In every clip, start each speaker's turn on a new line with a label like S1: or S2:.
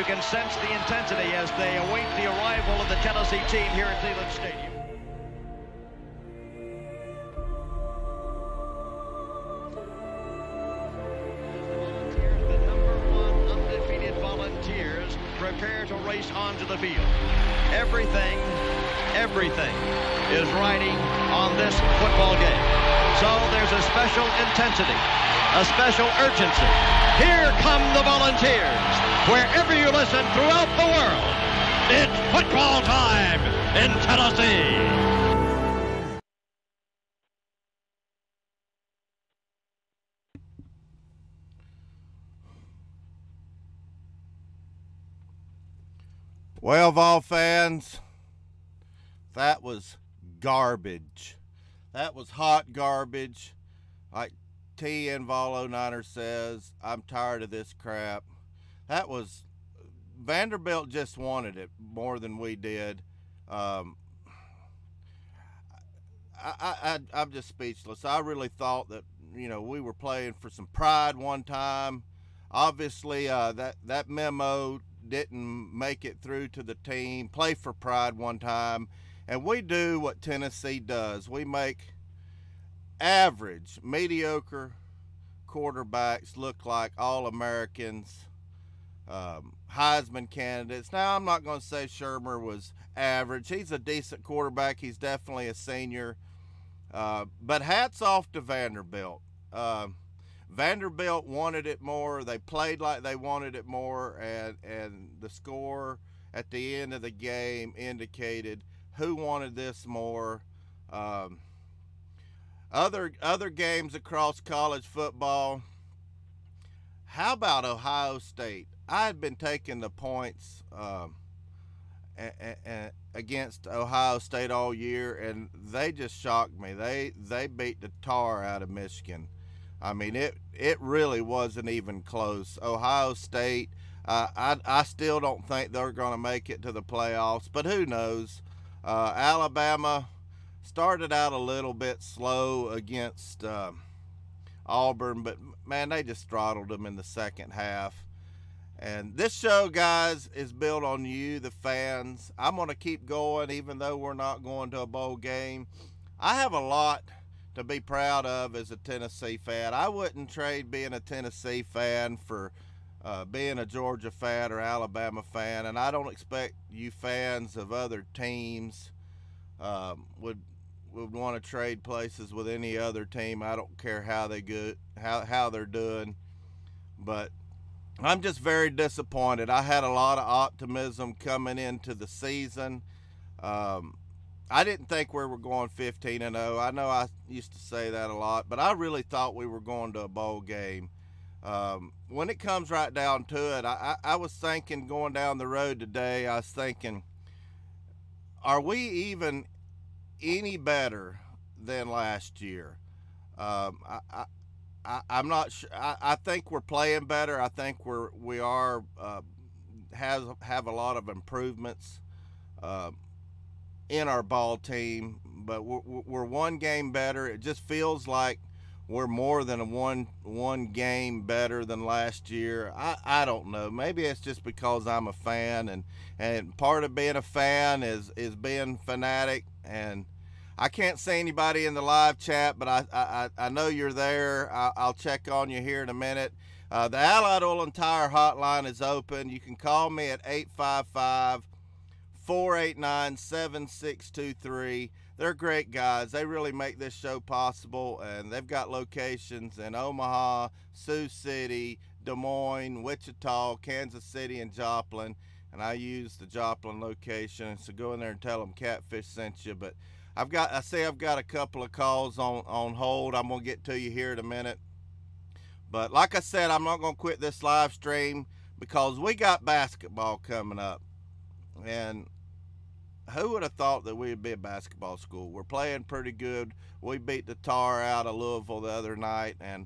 S1: You can sense the intensity as they await the arrival of the Tennessee team here at Cleveland Stadium. The #1 undefeated Volunteers prepare to race onto the field. Everything is riding on this football game. So there's a special intensity, a special urgency. Here come the Volunteers. Wherever you listen throughout the world, it's football time in Tennessee.
S2: Well, Vol fans, that was garbage. That was hot garbage. Like TN Vol 09er says, I'm tired of this crap. That was, Vanderbilt just wanted it more than we did. I'm just speechless. I really thought that, you know, we were playing for some pride one time. Obviously, that memo didn't make it through to the team. Play for pride one time. And we do what Tennessee does. We make average, mediocre quarterbacks look like All-Americans, Heisman candidates. Now, I'm not going to say Shermer was average. He's a decent quarterback. He's definitely a senior. But hats off to Vanderbilt. Vanderbilt wanted it more. They played like they wanted it more, and the score at the end of the game indicated who wanted this more. Other games across college football. How about Ohio State? I had been taking the points against Ohio State all year, and they just shocked me. They beat the tar out of Michigan. I mean, it really wasn't even close. Ohio State, I still don't think they're going to make it to the playoffs, but who knows? Alabama started out a little bit slow against Auburn, but man, they just throttled them in the second half. And this show, guys, is built on you, the fans. I'm going to keep going even though we're not going to a bowl game. I have a lot to be proud of as a Tennessee fan. I wouldn't trade being a Tennessee fan for being a Georgia fan or Alabama fan, and I don't expect you fans of other teams would want to trade places with any other team. I don't care how they're doing, but I'm just very disappointed. I had a lot of optimism coming into the season. I didn't think we were going 15-0. I know I used to say that a lot, but I really thought we were going to a bowl game. When it comes right down to it, I was thinking going down the road today, I was thinking, are we even any better than last year? I'm not sure. I think we're playing better. I think we have a lot of improvements in our ball team, but we're one game better. It just feels like we're more than one game better than last year. I don't know. Maybe it's just because I'm a fan, and part of being a fan is being fanatic. And I can't see anybody in the live chat, but I know you're there. I'll check on you here in a minute. The Allied Oil and Tire hotline is open. You can call me at 855-489-7623. They're great guys. They really make this show possible, and they've got locations in Omaha, Sioux City, Des Moines, Wichita, Kansas City, and Joplin. And I use the Joplin location, so go in there and tell them Catfish sent you. But I see I've got a couple of calls on hold. I'm gonna get to you here in a minute. But like I said, I'm not gonna quit this live stream because we got basketball coming up. And who would have thought that we'd be a basketball school? We're playing pretty good. We beat the tar out of Louisville the other night, and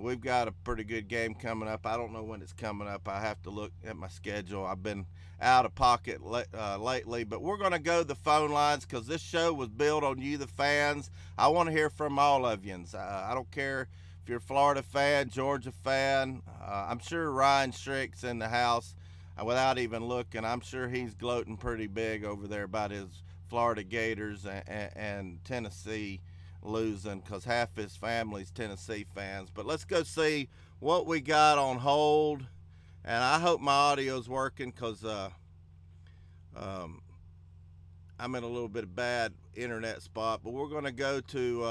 S2: we've got a pretty good game coming up. I don't know when it's coming up. I have to look at my schedule. I've been out of pocket lately, but we're going to go to the phone lines because this show was built on you, the fans. I want to hear from all of you. I don't care if you're a Florida fan, Georgia fan. I'm sure Ryan Strick's in the house. without even looking. I'm sure he's gloating pretty big over there about his Florida Gators and Tennessee losing, because half his family's Tennessee fans. But let's go see what we got on hold. And I hope my audio's working, because I'm in a little bit of bad internet spot. But we're going to go to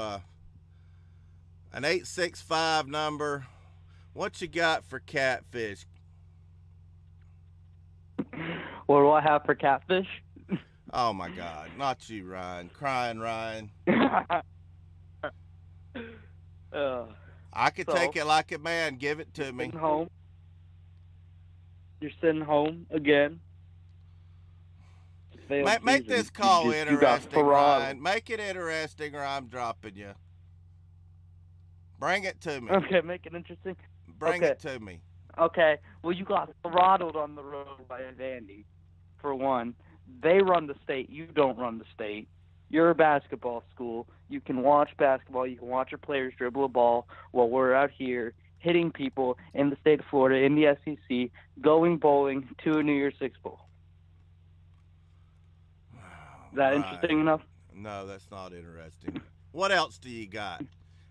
S2: an 865 number. What you got for catfish?
S3: What do I have for catfish?
S2: Oh my God, not you, Ryan. Crying Ryan. I could take it like a man. Give it to me.
S3: Home. You're sitting home again.
S2: Make this call interesting, Ryan. Make it interesting, or I'm dropping you. Bring it to me.
S3: Okay, make it interesting.
S2: Bring it to me.
S3: Okay, well, you got throttled on the road by Vandy, for one. They run the state. You don't run the state. You're a basketball school. You can watch basketball. You can watch your players dribble a ball while we're out here hitting people in the state of Florida, in the SEC, going bowling to a New Year's Six Bowl. Is that interesting enough?
S2: No, that's not interesting. What else do you got?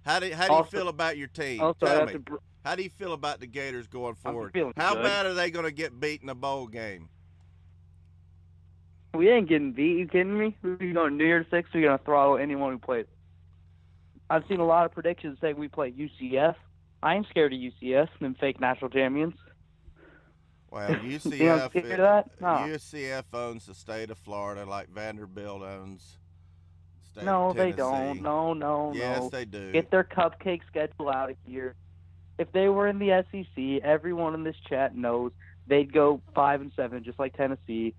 S2: How do you feel about your team? Tell me. How do you feel about the Gators going forward? How bad are they going to get beat in a bowl game?
S3: We ain't getting beat. You kidding me? We're going New Year's Six. We're going to throttle anyone who plays. I've seen a lot of predictions saying we play UCF. I ain't scared of UCF, them fake national champions.
S2: Well, UCF,
S3: you know,
S2: UCF owns the state of Florida like Vanderbilt owns the state of Tennessee.
S3: They don't. No.
S2: Yes, they do.
S3: Get their cupcake schedule out of here. If they were in the SEC, everyone in this chat knows they'd go 5-7, just like Tennessee.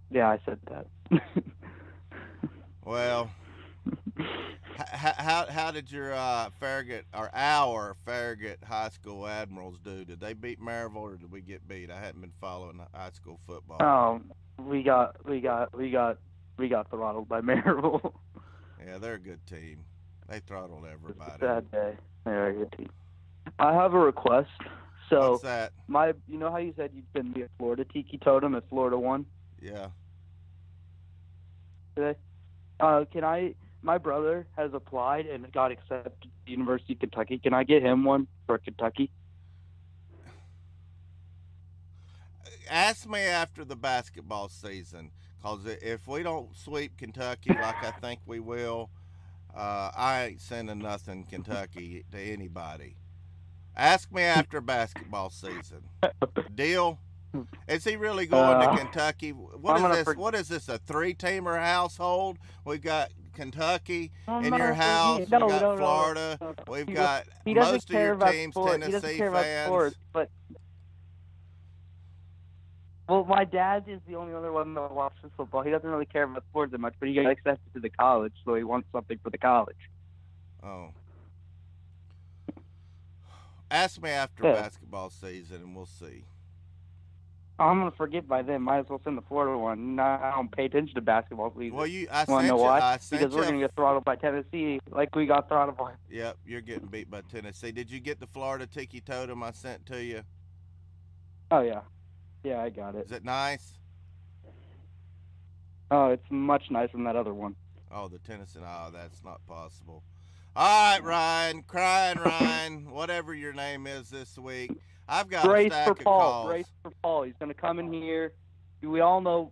S3: Yeah, I said that.
S2: Well, how did your Farragut or our Farragut High School Admirals do? Did they beat Maryville, or did we get beat? I hadn't been following high school football.
S3: Oh, we got throttled by Maryville.
S2: Yeah, they're a good team. They throttled everybody.
S3: It's a sad day. They're a good team. I have a request. So,
S2: what's that?
S3: You know how you said you'd send me a Florida Tiki Totem if Florida won?
S2: Yeah.
S3: Today? My brother has applied and got accepted to the University of Kentucky. Can I get him one for Kentucky?
S2: Ask me after the basketball season, because if we don't sweep Kentucky like I think we will, I ain't sending nothing Kentucky to anybody. Ask me after basketball season. Deal? Is he really going to Kentucky? What is this, a three-teamer household? We've got Kentucky in your house. We've got Florida. We've got most of your teams Tennessee fans.
S3: Well, my dad is the only other one that watches football. He doesn't really care about sports that much, but he got accepted to the college, so he wants something for the college.
S2: Oh. Ask me after basketball season, and we'll see.
S3: I'm going to forget by then. Might as well send the Florida one. No, I don't pay attention to basketball season.
S2: Well,
S3: I know why? Because we're going to get throttled by Tennessee like we got throttled by.
S2: Yep, you're getting beat by Tennessee. Did you get the Florida Tiki Totem I sent to you?
S3: Oh, yeah. Yeah, I got it.
S2: Is it nice?
S3: Oh, it's much nicer than that other one.
S2: Oh, the Tennessee. Oh, that's not possible. All right, Ryan. Crying Ryan. Whatever your name is this week. I've got a stack of calls.
S3: Brace for Paul. He's going to come in here. We all know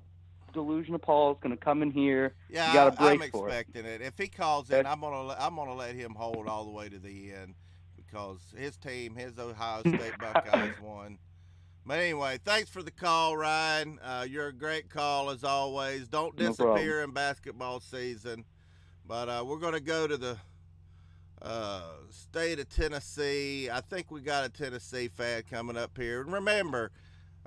S3: Delusional Paul is going to come in here.
S2: Yeah,
S3: you got to brace
S2: I'm
S3: for
S2: expecting it. If he calls in, I'm gonna let him hold all the way to the end, because his team, his Ohio State Buckeyes won. But anyway, thanks for the call, Ryan. You're a great call as always. Don't disappear in basketball season. But we're going to go to the state of Tennessee. I think we got a Tennessee fan coming up here. And remember,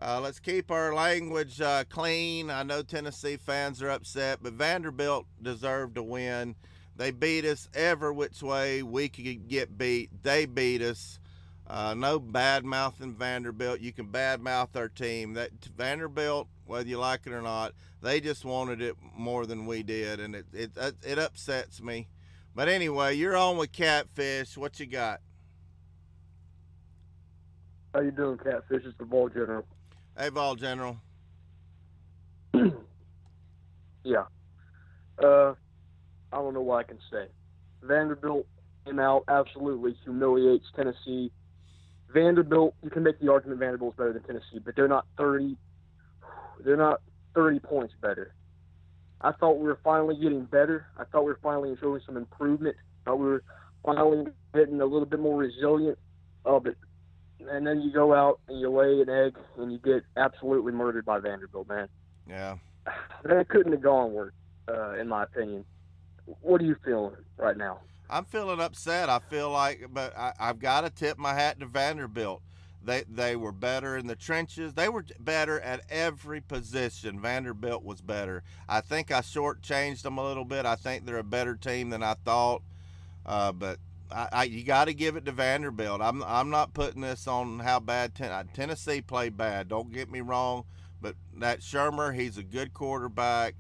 S2: let's keep our language clean. I know Tennessee fans are upset, but Vanderbilt deserved to win. They beat us every which way we could get beat. They beat us. No bad-mouthing Vanderbilt. You can bad-mouth our team. That Vanderbilt, whether you like it or not, they just wanted it more than we did, and it upsets me. But anyway, you're on with Catfish. What you got?
S4: How you doing, Catfish? It's the Vol General.
S2: Hey, Vol General.
S4: Yeah. I don't know what I can say. Vanderbilt came out, absolutely humiliates Tennessee. Vanderbilt, you can make the argument Vanderbilt's better than Tennessee, but they're not 30 points better. I thought we were finally getting better. I thought we were finally showing some improvement. I thought we were finally getting a little bit more resilient. And then you go out and you lay an egg and you get absolutely murdered by Vanderbilt, man.
S2: Yeah.
S4: That couldn't have gone worse, in my opinion. What are you feeling right now?
S2: I'm feeling upset. I feel like, but I've got to tip my hat to Vanderbilt. They were better in the trenches. They were better at every position. Vanderbilt was better. I think I shortchanged them a little bit. I think they're a better team than I thought. But you got to give it to Vanderbilt. I'm not putting this on how bad Tennessee played bad. Don't get me wrong. But that Shermer, he's a good quarterback.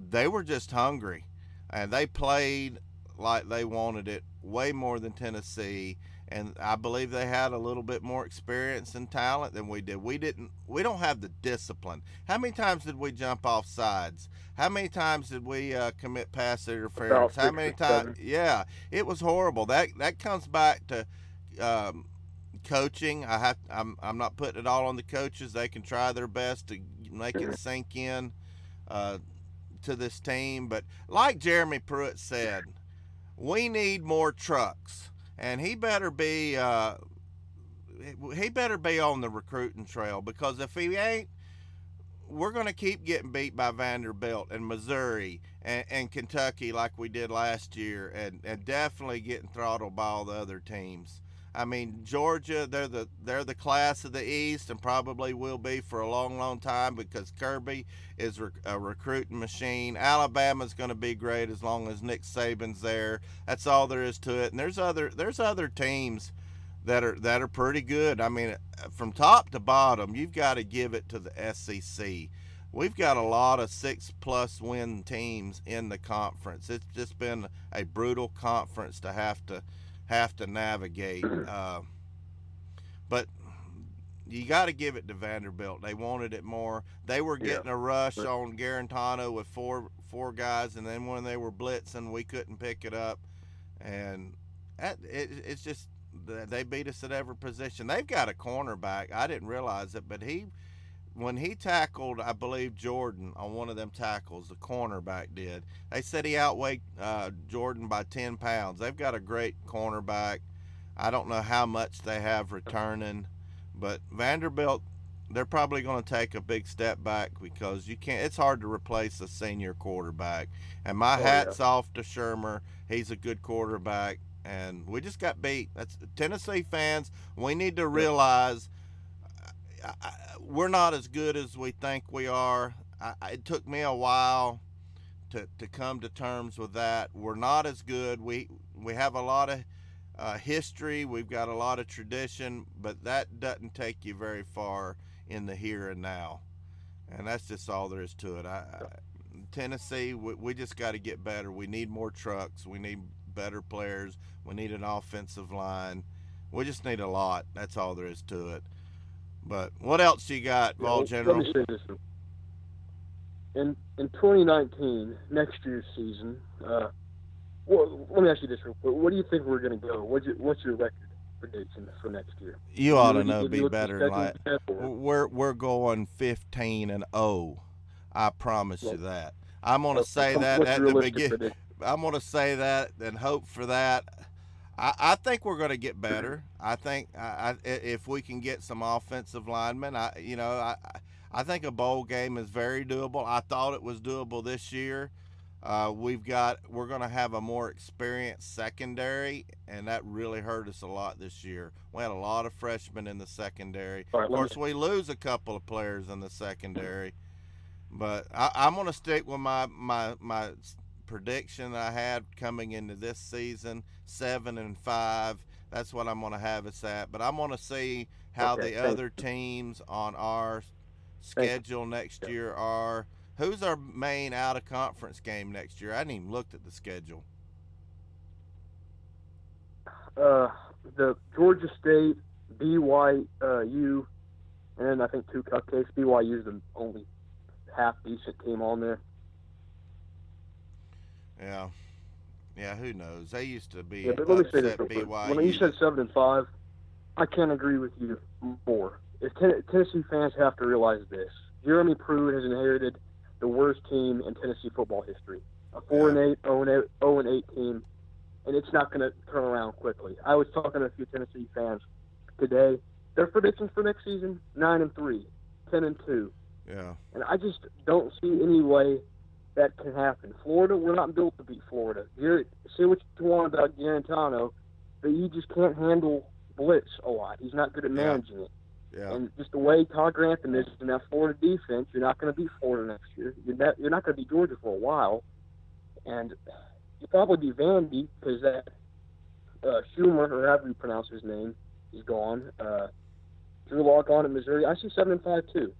S2: They were just hungry, and they played like they wanted it way more than Tennessee. And I believe they had a little bit more experience and talent than we did. We don't have the discipline. How many times did we jump off sides? How many times did we commit pass interference? How many times? Yeah, it was horrible. That comes back to coaching. I'm not putting it all on the coaches. They can try their best to make it sink in to this team. But like Jeremy Pruitt said, we need more trucks. And he better be on the recruiting trail, because if he ain't, we're going to keep getting beat by Vanderbilt and Missouri and Kentucky like we did last year, and definitely getting throttled by all the other teams. I mean, Georgia, they're the class of the East and probably will be for a long, long time, because Kirby is a recruiting machine. Alabama's going to be great as long as Nick Saban's there. That's all there is to it. And there's other teams that are pretty good. I mean, from top to bottom, you've got to give it to the SEC. We've got a lot of 6+ win teams in the conference. It's just been a brutal conference to have to navigate, but you got to give it to Vanderbilt. They wanted it more. They were getting a rush on Garantano with four guys, and then when they were blitzing, we couldn't pick it up, and it's just they beat us at every position. They've got a cornerback. I didn't realize it, but when he tackled, I believe, Jordan on one of them tackles, the cornerback did. They said he outweighed Jordan by 10 pounds. They've got a great cornerback. I don't know how much they have returning, but Vanderbilt, they're probably going to take a big step back, because it's hard to replace a senior quarterback. And my hat's off to Shermer. He's a good quarterback, and we just got beat. That's Tennessee fans. We need to realize we're not as good as we think we are. It took me a while to come to terms with that. We're not as good. We have a lot of history. We've got a lot of tradition, but that doesn't take you very far in the here and now. And that's just all there is to it. Tennessee, we just got to get better. We need more trucks. We need better players. We need an offensive line. We just need a lot. That's all there is to it. But what else you got, Vol General?
S4: Let me say this. In 2019, next year's season, well, let me ask you this real quick. What do you think we're going to go? What's your record prediction for next year?
S2: You ought to know, be better than that. We're going 15-0. I promise you that. I'm going to say that at the beginning. I'm going to say that and hope for that. I think we're going to get better. I think if we can get some offensive linemen, I think a bowl game is very doable. I thought it was doable this year. We're going to have a more experienced secondary, and that really hurt us a lot this year. We had a lot of freshmen in the secondary. Of course, we lose a couple of players in the secondary, but I'm going to stick with my prediction I had coming into this season, 7-5. That's what I'm going to have us at. But I'm going to see how the other teams on our schedule next year are. Who's our main out-of-conference game next year? I hadn't even looked at the schedule.
S4: The Georgia State, BYU, and then I think 2 cupcakes. BYU is the only half decent team on there.
S2: Yeah, who knows? They used to be
S4: But let me say this
S2: upset
S4: real quick.
S2: BYU.
S4: When you said 7-5, I can't agree with you more. If Tennessee fans have to realize this: Jeremy Pruitt has inherited the worst team in Tennessee football history, a 4-8, 0-8 team, and it's not going to turn around quickly. I was talking to a few Tennessee fans today. Their predictions for next season: 9-3, 10-2.
S2: Yeah.
S4: And I just don't see any way that can happen. Florida, we're not built to beat Florida. Say what you want about Garantano, but he just can't handle blitz a lot. He's not good at managing it.
S2: Yeah.
S4: And just the way Todd Grantham is in that Florida defense, you're not going to beat Florida next year. You're not going to beat Georgia for a while. And you'll probably be Vandy because that Schumer, or however you pronounce his name, is gone. Drew Lock on at Missouri. I see 7-5 too.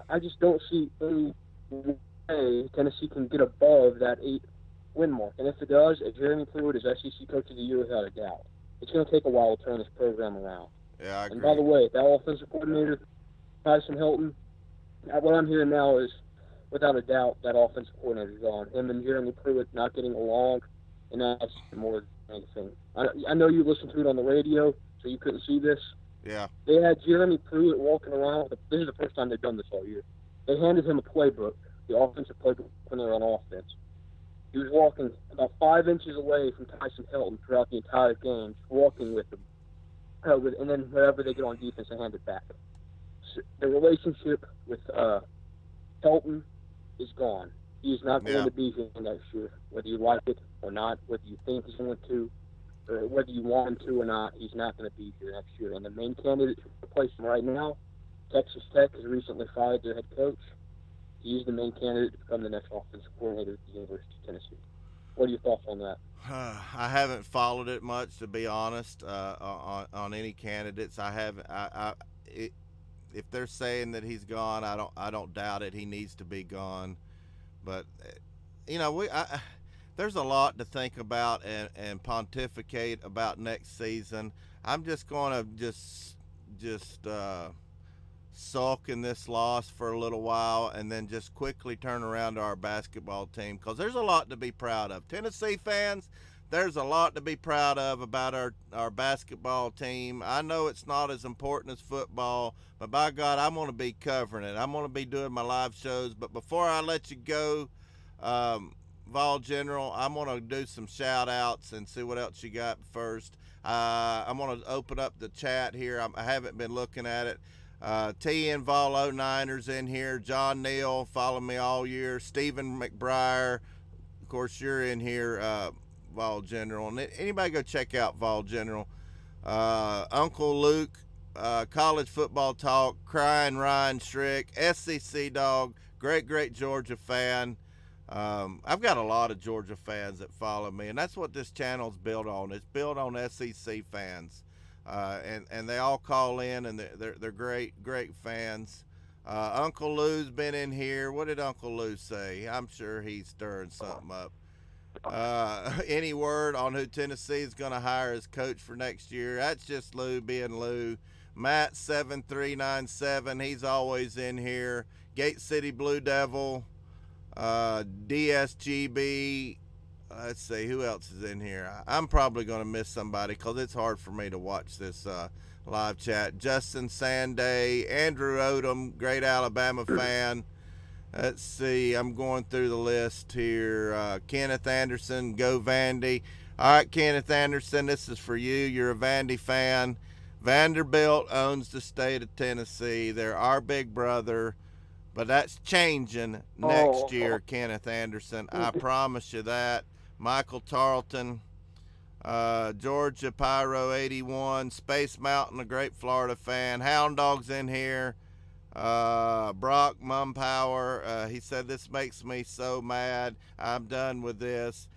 S4: I just don't see any way Tennessee can get above that 8-win mark. And if it does, Jeremy Pruitt is SEC Coach of the Year without a doubt. It's going to take a while to turn this program around.
S2: Yeah, I agree.
S4: And by the way, that offensive coordinator, Tyson Hilton, what I'm hearing now is, without a doubt, that offensive coordinator's gone. Him and Jeremy Pruitt not getting along, and that's more than anything. I know you listened to it on the radio, so you couldn't see this.
S2: Yeah.
S4: They had Jeremy Pruitt walking around. This is the first time they've done this all year. They handed him a playbook, the offensive playbook when they were on offense. He was walking about 5 inches away from Tyson Hilton throughout the entire game, walking with him. And then whenever they get on defense, they hand it back. So the relationship with Hilton is gone. He is not going to be here next year, whether you like it or not, whether you think he's going to, or whether you want him to or not. He's not going to be here next year. And the main candidate to replace him right now, Texas Tech, has recently fired their head coach. He's the main candidate to become the next offensive coordinator at the University of Tennessee. What are your thoughts on that?
S2: I haven't followed it much, to be honest, on any candidates. I haven't. If they're saying that he's gone, I don't doubt it. He needs to be gone. But there's a lot to think about and pontificate about next season. I'm just going to just sulk in this loss for a little while and then just quickly turn around to our basketball team, because there's a lot to be proud of. Tennessee fans, there's a lot to be proud of about our basketball team. I know it's not as important as football, but by God, I'm going to be covering it. I'm going to be doing my live shows. But before I let you go, Vol General, I'm going to do some shout outs and see what else you got first. I'm going to open up the chat here. I haven't been looking at it. TN Vol 09ers in here. John Neal, follow me all year. Stephen McBriar, of course, you're in here, Vol General. And anybody go check out Vol General. Uncle Luke, College Football Talk, Crying Ryan Schrick, SEC Dog, great Georgia fan. I've got a lot of Georgia fans that follow me, and that's what this channel's built on. It's built on SEC fans. And they all call in, and they're great fans. Uncle Lou's been in here. What did Uncle Lou say? I'm sure he's stirring something up. Any word on who Tennessee is going to hire as coach for next year? That's just Lou being Lou. Matt 7397, he's always in here. Gate City Blue Devil, DSGB. Let's see, who else is in here? I'm probably going to miss somebody because it's hard for me to watch this live chat. Justin Sanday, Andrew Odom, great Alabama fan. Let's see, I'm going through the list here. Kenneth Anderson, go Vandy. All right, Kenneth Anderson, this is for you. You're a Vandy fan. Vanderbilt owns the state of Tennessee. They're our big brother. But that's changing next year, Kenneth Anderson. I promise you that. Michael Tarleton, Georgia Pyro 81, Space Mountain, a great Florida fan. Hound Dog's in here. Brock Mumpower, he said, this makes me so mad. I'm done with this.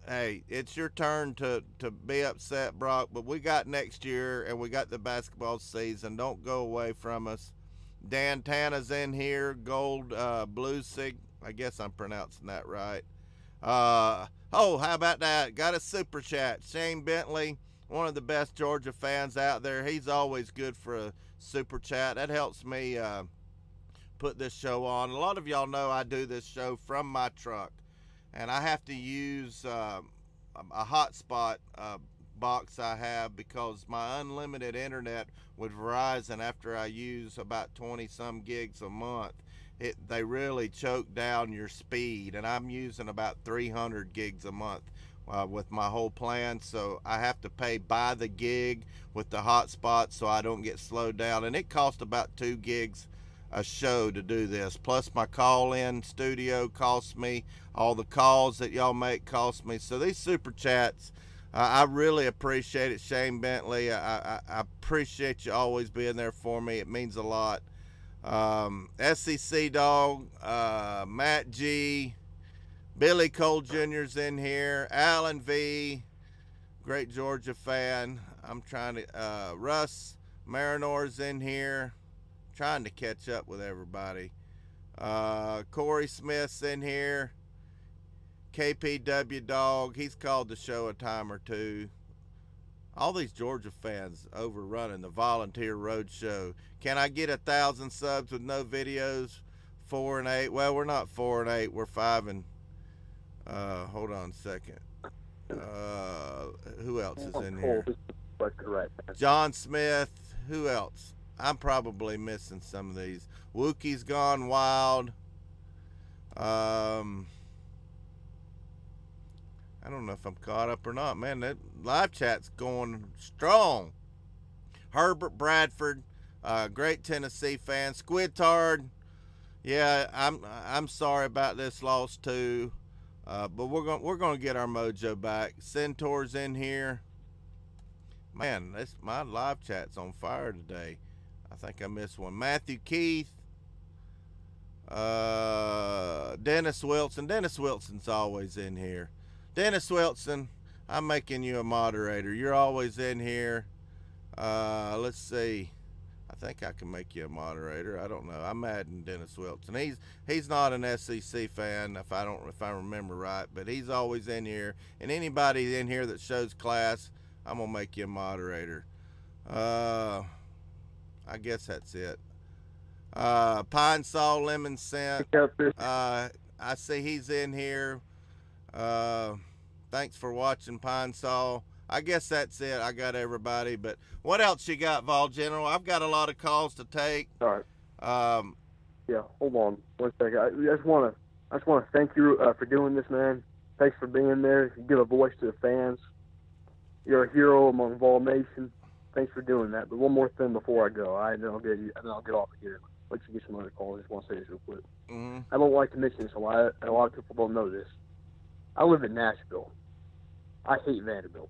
S2: Hey, it's your turn to be upset, Brock, but we got next year and we got the basketball season. Don't go away from us. Dan Tana's in here. Gold Blue Sig. I guess I'm pronouncing that right. How about that? Got a super chat. Shane Bentley, one of the best Georgia fans out there. He's always good for a super chat. That helps me put this show on. A lot of y'all know I do this show from my truck, and I have to use a hotspot box I have because my unlimited internet with Verizon, after I use about 20 some gigs a month, they really choke down your speed, and I'm using about 300 gigs a month with my whole plan, so I have to pay by the gig with the hotspot so I don't get slowed down, and it costs about 2 gigs a show to do this, plus my call-in studio costs me, all the calls that y'all make cost me. So these super chats, I really appreciate it. Shane Bentley, I appreciate you always being there for me. It means a lot. SEC Dog, Matt G, Billy Cole Jr.'s in here, Alan V, great Georgia fan. I'm trying to, Russ Marinor's in here, trying to catch up with everybody. Corey Smith's in here. KPW Dog, he's called the show a time or two. All these Georgia fans overrunning the Volunteer Roadshow. Can I get 1,000 subs with no videos? 4 and 8. Well, we're not 4 and 8. We're 5 and. Hold on a second. Who else is in here? John Smith. Who else? I'm probably missing some of these. Wookie's Gone Wild. I don't know if I'm caught up or not. Man, that live chat's going strong. Herbert Bradford, great Tennessee fan. Squidtard, yeah, I'm sorry about this loss too, but we're gonna get our mojo back. Centaur's in here. Man, my live chat's on fire today. I think I missed one. Matthew Keith, Dennis Wilson. Dennis Wilson's always in here. Dennis Wilson, I'm making you a moderator. You're always in here. Let's see. I think I can make you a moderator. I don't know. I'm adding Dennis Wilson. He's not an SEC fan, if I remember right, but he's always in here. And anybody in here that shows class, I'm gonna make you a moderator. I guess that's it. Pine Saw Lemon Scent. I see he's in here. Thanks for watching, Pine Saw. I guess that's it. I got everybody, but what else you got, Vol General? I've got a lot of calls to take.
S4: All right. Yeah, hold on 1 second. I just want to thank you for doing this, man. Thanks for being there. You give a voice to the fans. You're a hero among Vol Nation. Thanks for doing that. But one more thing before I go. Then I'll get off of here. Let you get some other calls. I just want to say this real quick.
S2: Mm-hmm.
S4: I don't like to mention this a lot, and a lot of people don't know this. I live in Nashville. I hate Vanderbilt.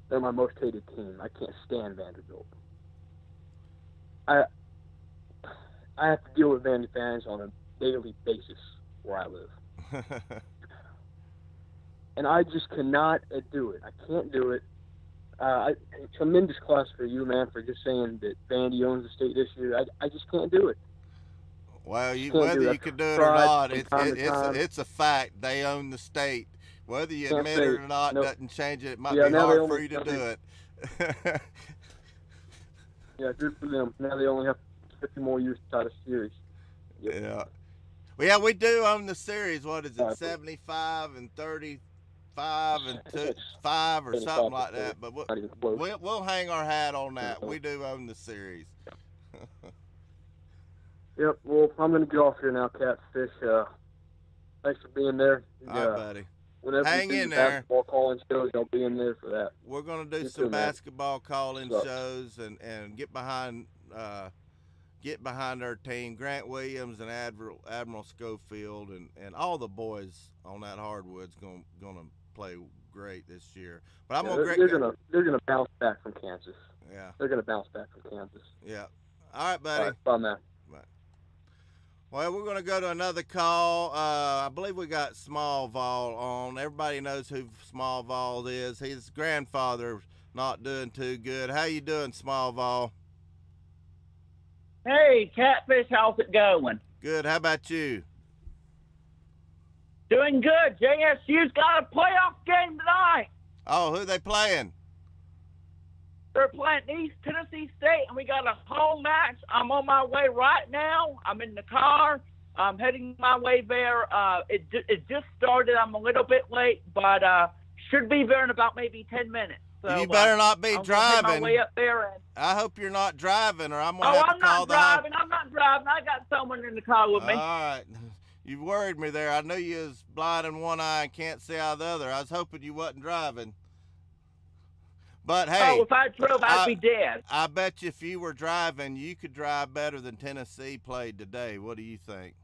S4: They're my most hated team. I can't stand Vanderbilt. I have to deal with Vandy fans on a daily basis where I live. And I just cannot do it. I can't do it. Tremendous class for you, man, for just saying that Vandy owns the state this year. I just can't do it.
S2: Well, whether you can do it or not, it's a fact. They own the state. Whether you admit it or not doesn't change it. It might be hard for you to do it.
S4: Yeah, good for them. Now they only have 50 more years to tie the series. Yep.
S2: Yeah. Well, yeah, we do own the series. What is it, 75 and 35 and 5 or something like that? But we'll hang our hat on that. We do own the series.
S4: Yep. Well, I'm going to get off here now, Catfish. Thanks for being there.
S2: All right, buddy.
S4: Whenever
S2: hang
S4: you
S2: in
S4: do
S2: there.
S4: Basketball calling shows, I'll be in there for that.
S2: We're going to do some basketball calling shows and get behind our team. Grant Williams and Admiral Schofield and all the boys on that hardwood's going to play great this year. But
S4: they're gonna bounce back from Kansas.
S2: Yeah.
S4: They're gonna bounce back from Kansas.
S2: Yeah. All right, buddy.
S4: All right, bye, man.
S2: Well, we're going to go to another call. I believe we got Smallville on. Everybody knows who Smallville is. His grandfather not doing too good. How you doing, Smallville?
S5: Hey, Catfish, how's it going?
S2: Good. How about you?
S5: Doing good. JSU's got a playoff game tonight.
S2: Oh, who they playing?
S5: They're playing East Tennessee State, and we got a home match. I'm on my way right now. I'm in the car. I'm heading my way there. It just started. I'm a little bit late, but should be there in about maybe 10 minutes. So,
S2: you better not be
S5: I'm
S2: driving.
S5: my way up there. And,
S2: I hope you're not driving, or I'm going to have to
S5: I'm
S2: call
S5: not
S2: the
S5: driving. I'm not driving. I got someone in the car with me.
S2: All right. You worried me there. I knew you was blind in one eye and can't see out of the other. I was hoping you wasn't driving. But, hey.
S5: Oh, if I drove, I'd be dead.
S2: I bet you if you were driving, you could drive better than Tennessee played today. What do you think?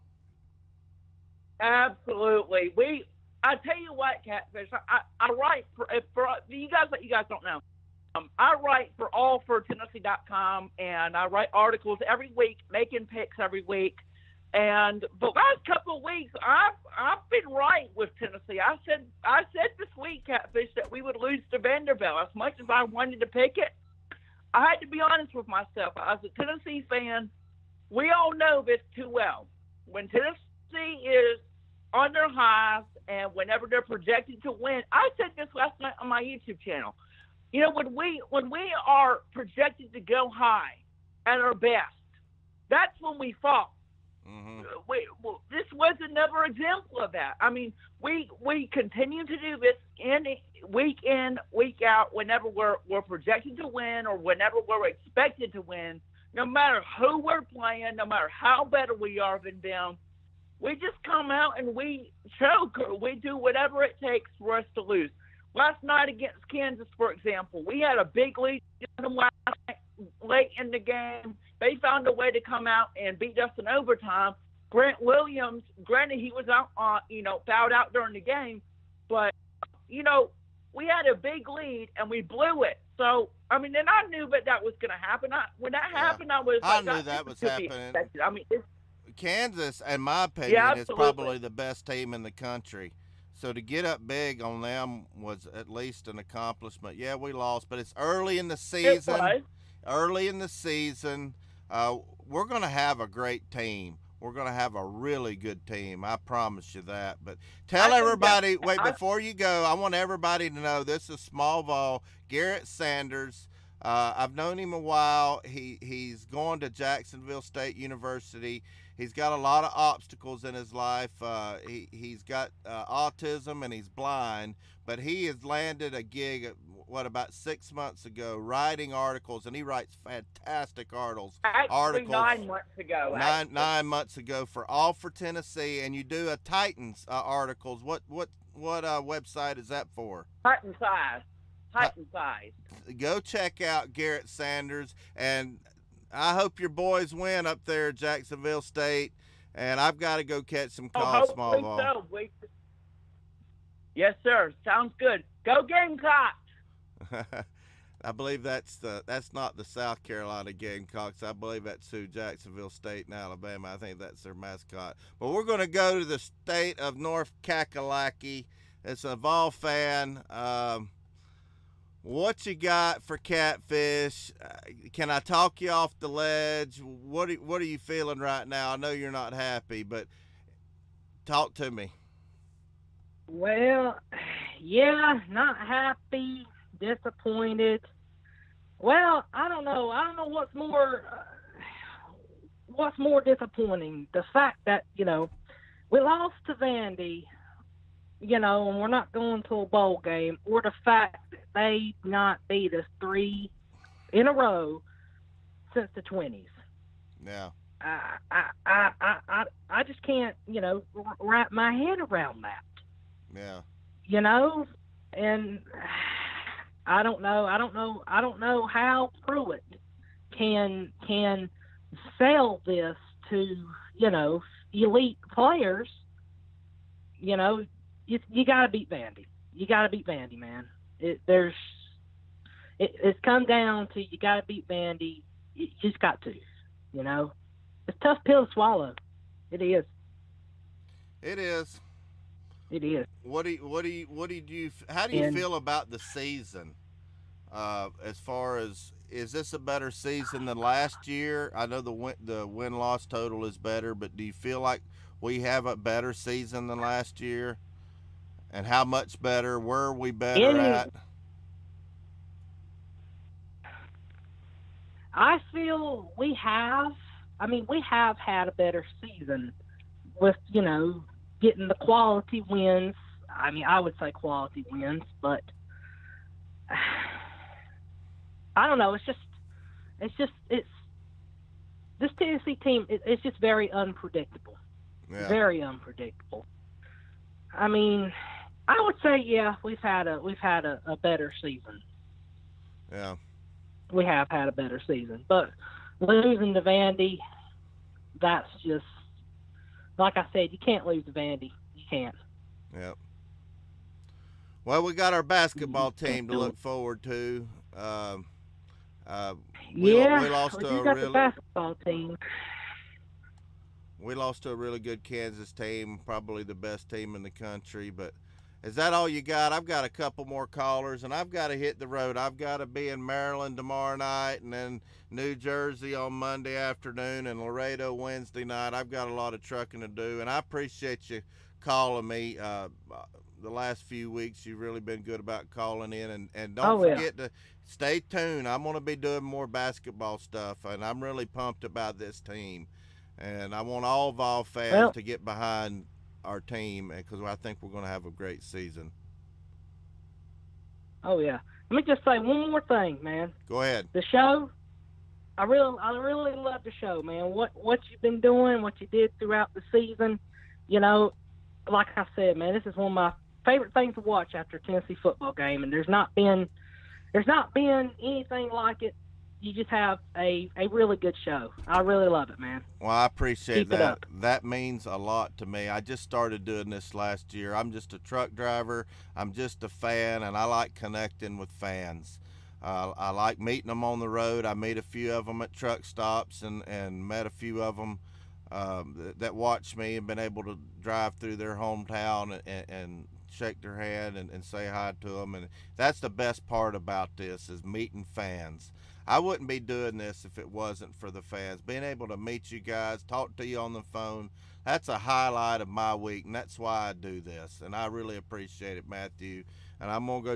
S5: Absolutely. I tell you what, Catfish, I write for you guys that you guys don't know. I write for allfortennessee.com, and I write articles every week, making picks every week. And the last couple of weeks, I've been right with Tennessee. I said this week, Catfish, that we would lose to Vanderbilt. As much as I wanted to pick it, I had to be honest with myself. As a Tennessee fan, we all know this too well. When Tennessee is on their highs and whenever they're projected to win, I said this last night on my YouTube channel. You know, when we are projected to go high at our best, that's when we fall.
S2: Mm-hmm.
S5: This was another example of that. I mean, we continue to do this week in, week out, whenever we're projected to win or whenever we're expected to win, no matter who we're playing, no matter how better we are than them, we just come out and we choke or we do whatever it takes for us to lose. Last night against Kansas, for example, we had a big lead late in the game. They found a way to come out and beat us in overtime. Grant Williams, granted he was out, fouled out during the game, but we had a big lead and we blew it. So I mean, and I knew that was going to happen. When that happened, I was like,
S2: I knew that was happening.
S5: I mean,
S2: Kansas, in my opinion, is
S5: absolutely.
S2: probably the best team in the country. So to get up big on them was at least an accomplishment. Yeah, we lost, but it's early in the season. Early in the season, we're going to have a great team. We're going to have a really good team. I promise you that. But tell everybody, before you go, I want everybody to know this is Smallville, Garrett Sanders. I've known him a while. He's going to Jacksonville State University. He's got a lot of obstacles in his life. He's got autism and he's blind, but he has landed a gig, about 6 months ago, writing articles, and he writes fantastic articles.
S5: Actually, 9 months ago.
S2: 9 months ago for All for Tennessee, and you do a Titans articles. What website is that for?
S5: Titan Size.
S2: Go check out Garrett Sanders, and I hope your boys win up there at Jacksonville State, and I've got to go catch some calls, Smallville.
S5: So. Yes, sir. Sounds good. Go Gamecocks!
S2: I believe that's not the South Carolina Gamecocks. I believe that's who Jacksonville State in Alabama. I think that's their mascot. But we're going to go to the state of North Kakalaki. It's a Vol fan. What you got for Catfish? Can I talk you off the ledge? What are you feeling right now? I know you're not happy, but talk to me.
S6: Well, yeah, not happy, disappointed. Well, I don't know. I don't know what's more disappointing. The fact that, we lost to Vandy, and we're not going to a bowl game, or the fact that they not beat us 3 in a row since the 20s.
S2: Yeah.
S6: I just can't, wrap my head around that.
S2: Yeah.
S6: And I don't know how Pruitt can sell this to, elite players. You got to beat Vandy. You got to beat Vandy, man. It's come down to you got to beat Vandy. You just got to, It's a tough pill to swallow. It is.
S2: It is.
S6: It is.
S2: How do you feel about the season? As far as, is this a better season than last year? I know the win-loss total is better, but do you feel like we have a better season than last year? And how much better? Where are we better at?
S6: I feel we have had a better season with, getting the quality wins. I mean, I would say quality wins, but I don't know. It's this Tennessee team. It's just very unpredictable.
S2: Yeah.
S6: Very unpredictable. I mean, I would say, yeah, we've had a better season.
S2: Yeah.
S6: We have had a better season, but losing to Vandy, that's just, like I said, you can't lose to Vandy. You can't.
S2: Yep. Well, we got our basketball team to look forward to. We lost to
S6: the basketball team.
S2: We lost to a really good Kansas team, probably the best team in the country. But is that all you got? I've got a couple more callers, and I've got to hit the road. I've got to be in Maryland tomorrow night, and then New Jersey on Monday afternoon, and Laredo Wednesday night. I've got a lot of trucking to do, and I appreciate you calling me. The last few weeks, you've really been good about calling in, and don't forget to stay tuned. I'm going to be doing more basketball stuff, and I'm really pumped about this team. And I want all Vol fans to get behind our team, because I think we're going to have a great season.
S6: Oh yeah. Let me just say one more thing, man.
S2: Go ahead.
S6: The show, I really love the show, man. What you've been doing, what you did throughout the season, like I said, man, this is one of my favorite things to watch after a Tennessee football game, and there's not been anything like it. You just have a really good show. I really love it, man.
S2: Well, I appreciate
S6: Keep
S2: that.
S6: it up.
S2: That means a lot to me. I just started doing this last year. I'm just a truck driver. I'm just a fan, and I like connecting with fans. I like meeting them on the road. I meet a few of them at truck stops and met a few of them that watch me and been able to drive through their hometown and shake their hand and say hi to them. And that's the best part about this, is meeting fans. I wouldn't be doing this if it wasn't for the fans. Being able to meet you guys, talk to you on the phone, that's a highlight of my week, and that's why I do this. And I really appreciate it, Matthew. And I'm going to go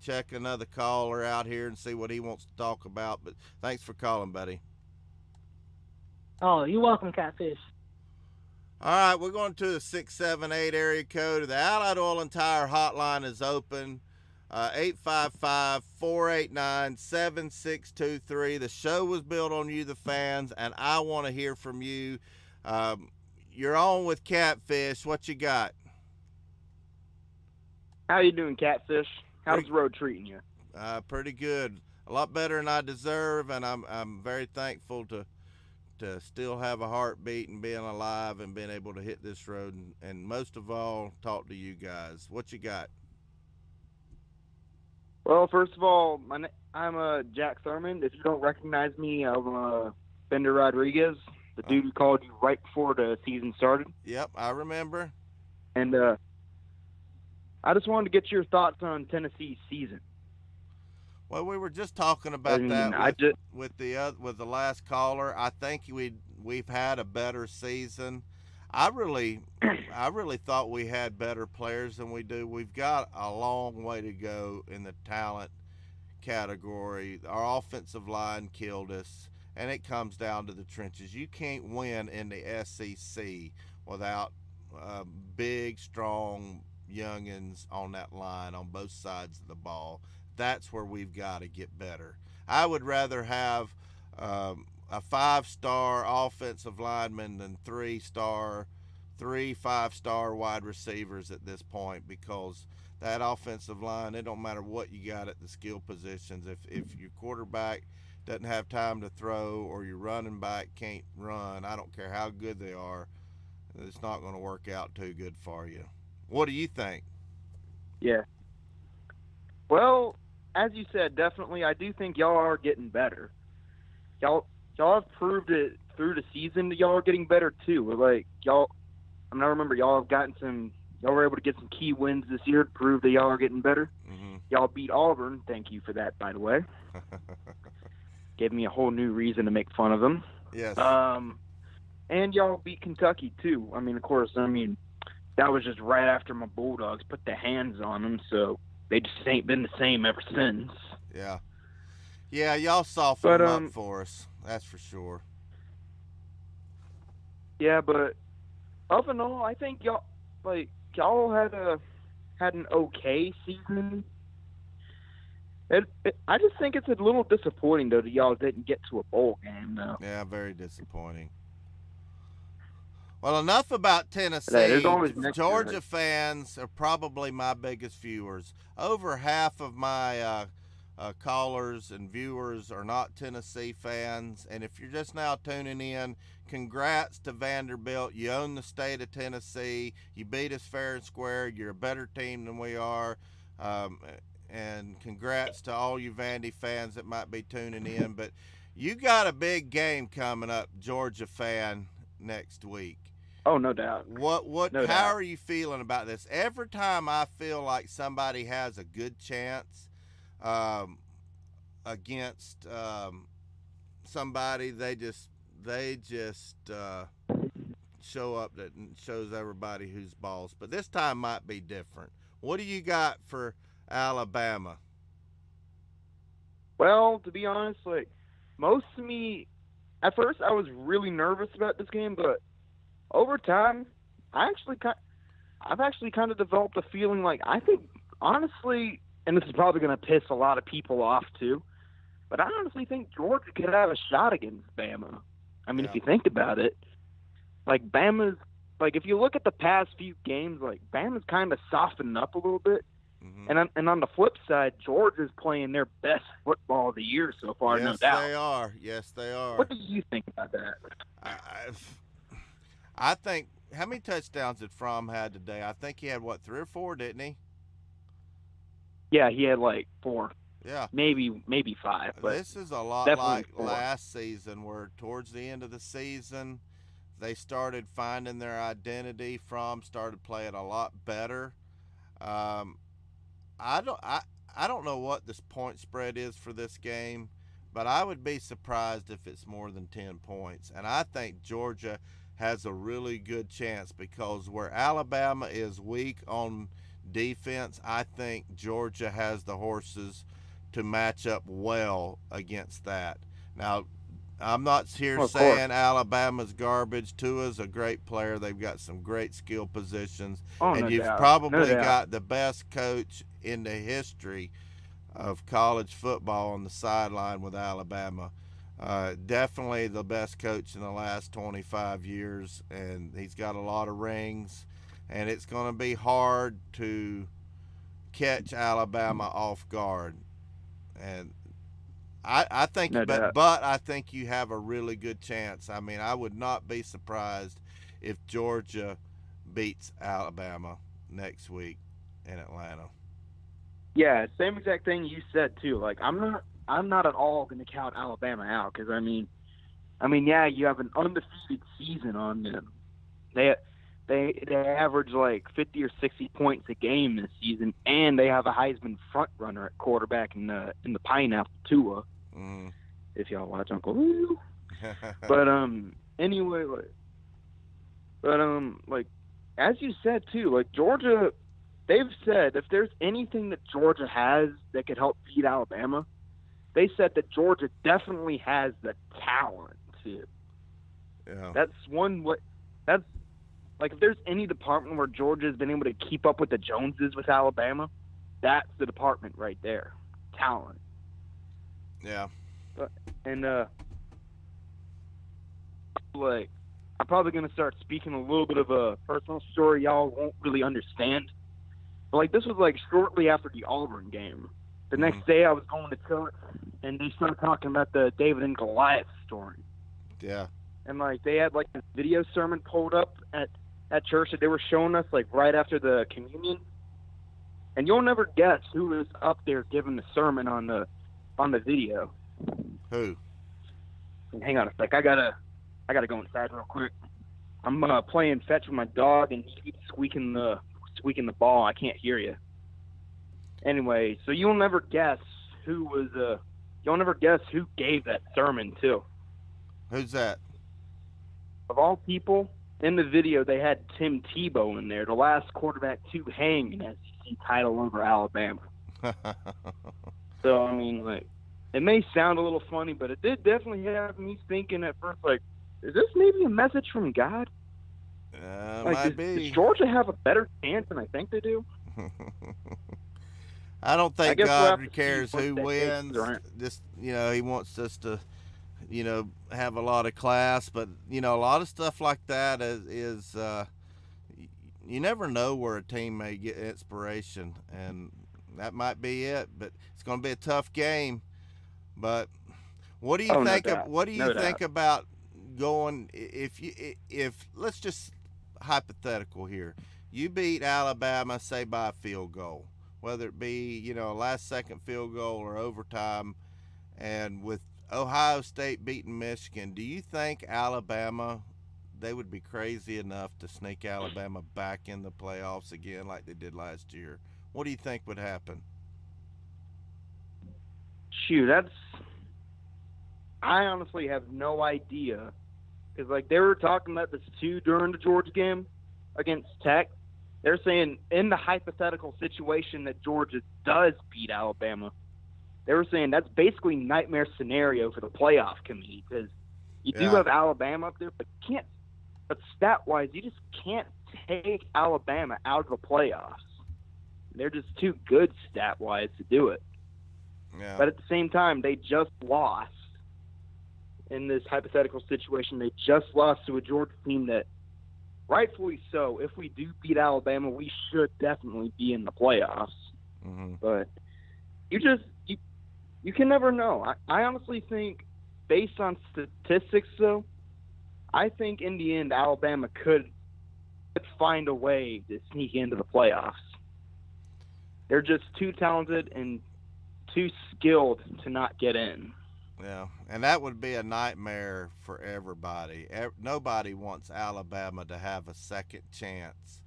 S2: check another caller out here and see what he wants to talk about. But thanks for calling, buddy.
S6: Oh, you're welcome, Catfish.
S2: All right, we're going to the 678 area code. The Allied Oil and Tire hotline is open. 855-489-7623. The show was built on you, the fans, and I want to hear from you. You're on with Catfish. What you got?
S7: How you doing, Catfish? How's the road treating you?
S2: Pretty good. A lot better than I deserve, and I'm very thankful to still have a heartbeat and being alive and being able to hit this road, and most of all, talk to you guys. What you got?
S7: Well, first of all, I'm Jack Thurman. If you don't recognize me, I'm Bender Rodriguez, the dude who called you right before the season started.
S2: Yep, I remember.
S7: And I just wanted to get your thoughts on Tennessee's season.
S2: Well, we were just talking about with the last caller. I think we've had a better season. I really thought we had better players than we do. We've got a long way to go in the talent category. Our offensive line killed us, and it comes down to the trenches. You can't win in the SEC without big, strong youngins on that line on both sides of the ball. That's where we've got to get better. I would rather have a 5-star offensive lineman than 3 5-star wide receivers at this point, because that offensive line, it don't matter what you got at the skill positions. If your quarterback doesn't have time to throw or your running back can't run, I don't care how good they are, it's not going to work out too good for you. What do you think?
S7: Yeah. Well, as you said, definitely, I do think y'all are getting better. Y'all have proved it through the season that y'all are getting better too. Like y'all, I remember y'all were able to get some key wins this year to prove that y'all are getting better.
S2: Mm-hmm.
S7: Y'all beat Auburn. Thank you for that, by the way. Gave me a whole new reason to make fun of them.
S2: Yes.
S7: And y'all beat Kentucky too. Of course, that was just right after my Bulldogs put their hands on them, so they just ain't been the same ever since.
S2: Yeah. Yeah, y'all softened them up for us. That's for sure.
S7: Yeah, but up and all, I think y'all had an okay season. I just think it's a little disappointing though that y'all didn't get to a bowl game though.
S2: Yeah, very disappointing. Well, enough about Tennessee.
S7: There's always
S2: Georgia fans are probably my biggest viewers. Over half of my callers and viewers are not Tennessee fans. And if you're just now tuning in, congrats to Vanderbilt. You own the state of Tennessee. You beat us fair and square. You're a better team than we are. And congrats to all you Vandy fans that might be tuning in. But you got a big game coming up, Georgia fan, next week.
S7: Oh, no doubt.
S2: How are you feeling about this? Every time I feel like somebody has a good chance against somebody, they just show up that shows everybody who's boss. But this time might be different. What do you got for Alabama?
S7: Well, to be honest, like most of me, at first I was really nervous about this game, but over time, I've actually kind of developed a feeling like I think, honestly, and this is probably going to piss a lot of people off too, but I honestly think Georgia could have a shot against Bama. I mean, if you think about it, like Bama's, like if you look at the past few games, like Bama's kind of softened up a little bit. Mm-hmm. And on the flip side, Georgia's playing their best football of the year so far, no doubt.
S2: Yes, they are.
S7: What do you think about that?
S2: I think, how many touchdowns did Fromm had today? I think he had, 3 or 4, didn't he?
S7: Yeah, he had like 4.
S2: Yeah.
S7: Maybe 5. But
S2: this is a lot like 4. Last season, where towards the end of the season, they started finding their identity. Fromm started playing a lot better. I don't know what this point spread is for this game, but I would be surprised if it's more than 10 points. And I think Georgia has a really good chance, because where Alabama is weak on defense, I think Georgia has the horses to match up well against that. Now, I'm not here saying Alabama's garbage. Tua's a great player. They've got some great skill positions. And you've probably got the best coach in the history of college football on the sideline with Alabama. Definitely the best coach in the last 25 years, and he's got a lot of rings, and it's going to be hard to catch Alabama off guard. And I think, but I think you have a really good chance. I mean, I would not be surprised if Georgia beats Alabama next week in Atlanta.
S7: Yeah, same exact thing you said too. Like, I'm not at all going to count Alabama out, because I mean, yeah, you have an undefeated season on them. They average like 50 or 60 points a game this season, and they have a Heisman front runner at quarterback in the Pineapple Tua.
S2: Mm.
S7: If y'all watch Uncle Lou. But anyway, like as you said too, like Georgia, they've said if there's anything that Georgia has that could help beat Alabama, they said that Georgia definitely has the talent to.
S2: Yeah.
S7: That's like if there's any department where Georgia has been able to keep up with the Joneses with Alabama, that's the department right there. Talent.
S2: Yeah.
S7: Like, I'm probably going to start speaking a little bit of a personal story y'all won't really understand. But, like, this was, like, shortly after the Auburn game. The next day I was going to church, and they started talking about the David and Goliath story.
S2: Yeah.
S7: And, like, they had, like, a video sermon pulled up at church that they were showing us, like, right after the communion. And you'll never guess who was up there giving the sermon on the video.
S2: Who?
S7: Hang on a sec. I gotta go inside real quick. I'm playing fetch with my dog, and he keeps squeaking the ball. I can't hear you. Anyway, so you'll never guess who gave that sermon too.
S2: Who's that?
S7: Of all people, in the video they had Tim Tebow in there, the last quarterback to hang an SEC title over Alabama. So I mean, like, it may sound a little funny, but it did definitely have me thinking at first, like, is this maybe a message from God?
S2: Might be.
S7: Does Georgia have a better chance than I think they do?
S2: I don't think
S7: we'll
S2: God cares who wins. Just, he wants us to, have a lot of class. But, a lot of stuff like that is you never know where a team may get inspiration. And that might be it. But it's going to be a tough game. But what do you think? What do you think about going? If let's just hypothetical here, you beat Alabama, say by a field goal, whether it be a last-second field goal or overtime, and with Ohio State beating Michigan, do you think Alabama, they would be crazy enough to sneak Alabama back in the playoffs again like they did last year? What do you think would happen?
S7: Shoot, I honestly have no idea, because they were talking about this too during the Georgia game against Tech. They're saying in the hypothetical situation that Georgia does beat Alabama, they were saying that's basically nightmare scenario for the playoff committee, because you do have Alabama up there, but stat-wise, you just can't take Alabama out of the playoffs. They're just too good stat-wise to do it.
S2: Yeah.
S7: But at the same time, they just lost in this hypothetical situation. They just lost to a Georgia team that, rightfully so, if we do beat Alabama, we should definitely be in the playoffs.
S2: Mm-hmm.
S7: But you can never know. I honestly think, based on statistics, though, I think in the end Alabama could find a way to sneak into the playoffs. They're just too talented and too skilled to not get in.
S2: Yeah, and that would be a nightmare for everybody. Nobody wants Alabama to have a second chance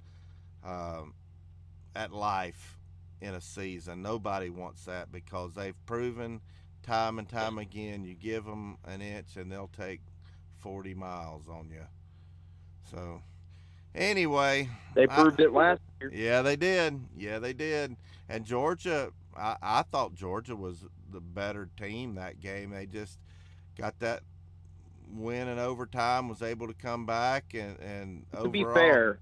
S2: at life in a season. Nobody wants that, because they've proven time and time again, you give them an inch and they'll take 40 miles on you. So, anyway.
S7: They proved it last year.
S2: Yeah, they did. And Georgia, I thought Georgia was the better team that game. They just got that win in overtime, was able to come back, and overall.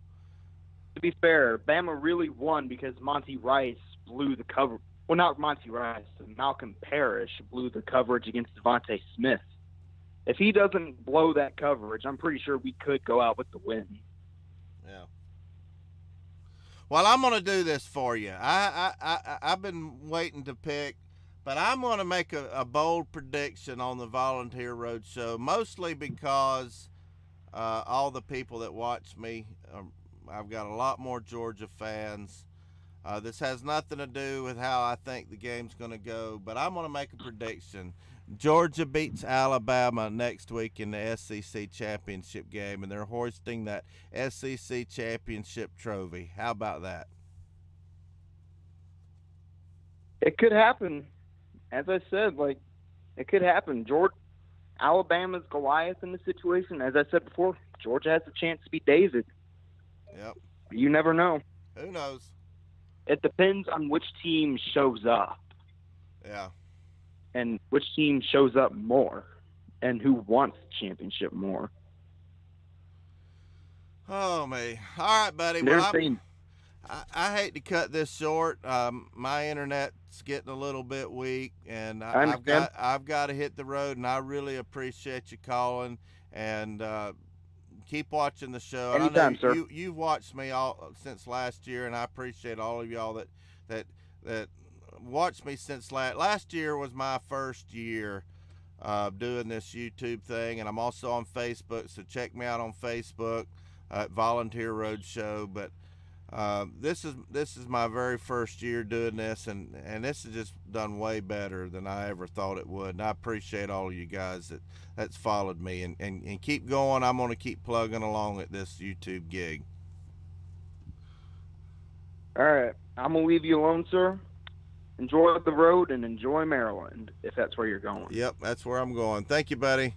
S7: To be fair, Bama really won because Monty Rice blew the cover. Well, not Monty Rice, Malcolm Parrish blew the coverage against Devontae Smith. If he doesn't blow that coverage, I'm pretty sure we could go out with the win.
S2: Yeah. Well, I'm going to do this for you. I've been waiting to pick, but I'm going to make a bold prediction on the Volunteer Roadshow, mostly because all the people that watch me, I've got a lot more Georgia fans. This has nothing to do with how I think the game's going to go, but I'm going to make a prediction. Georgia beats Alabama next week in the SEC championship game, and they're hoisting that SEC championship trophy. How about that?
S7: It could happen. As I said, it could happen. Alabama's Goliath in the situation. As I said before, Georgia has a chance to beat David.
S2: Yep.
S7: You never know.
S2: Who knows?
S7: It depends on which team shows up.
S2: Yeah.
S7: And which team shows up more, and who wants the championship more.
S2: Oh, me. All right, buddy. Well, I hate to cut this short. My internet's getting a little bit weak, and I've got to hit the road, and I really appreciate you calling, and keep watching the show.
S7: Anytime,
S2: I know
S7: sir.
S2: You've watched me all since last year, and I appreciate all of y'all that watched me since last year was my first year doing this YouTube thing, and I'm also on Facebook, so check me out on Facebook at Volunteer Roadshow. But this is my very first year doing this, and this has just done way better than I ever thought it would, and I appreciate all of you guys that's followed me, and keep going. I'm going to keep plugging along at this YouTube gig.
S7: All right, I'm going to leave you alone, sir. Enjoy the road and enjoy Maryland, if that's where you're going.
S2: Yep, that's where I'm going. Thank you, buddy.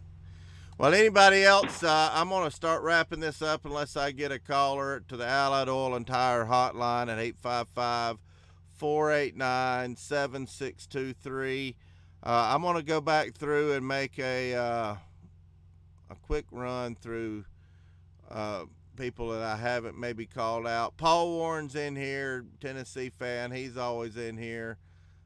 S2: Well, anybody else, I'm going to start wrapping this up unless I get a caller to the Allied Oil and Tire hotline at 855-489-7623. I'm going to go back through and make a quick run through people that I haven't maybe called out. Paul Warren's in here, Tennessee fan. He's always in here.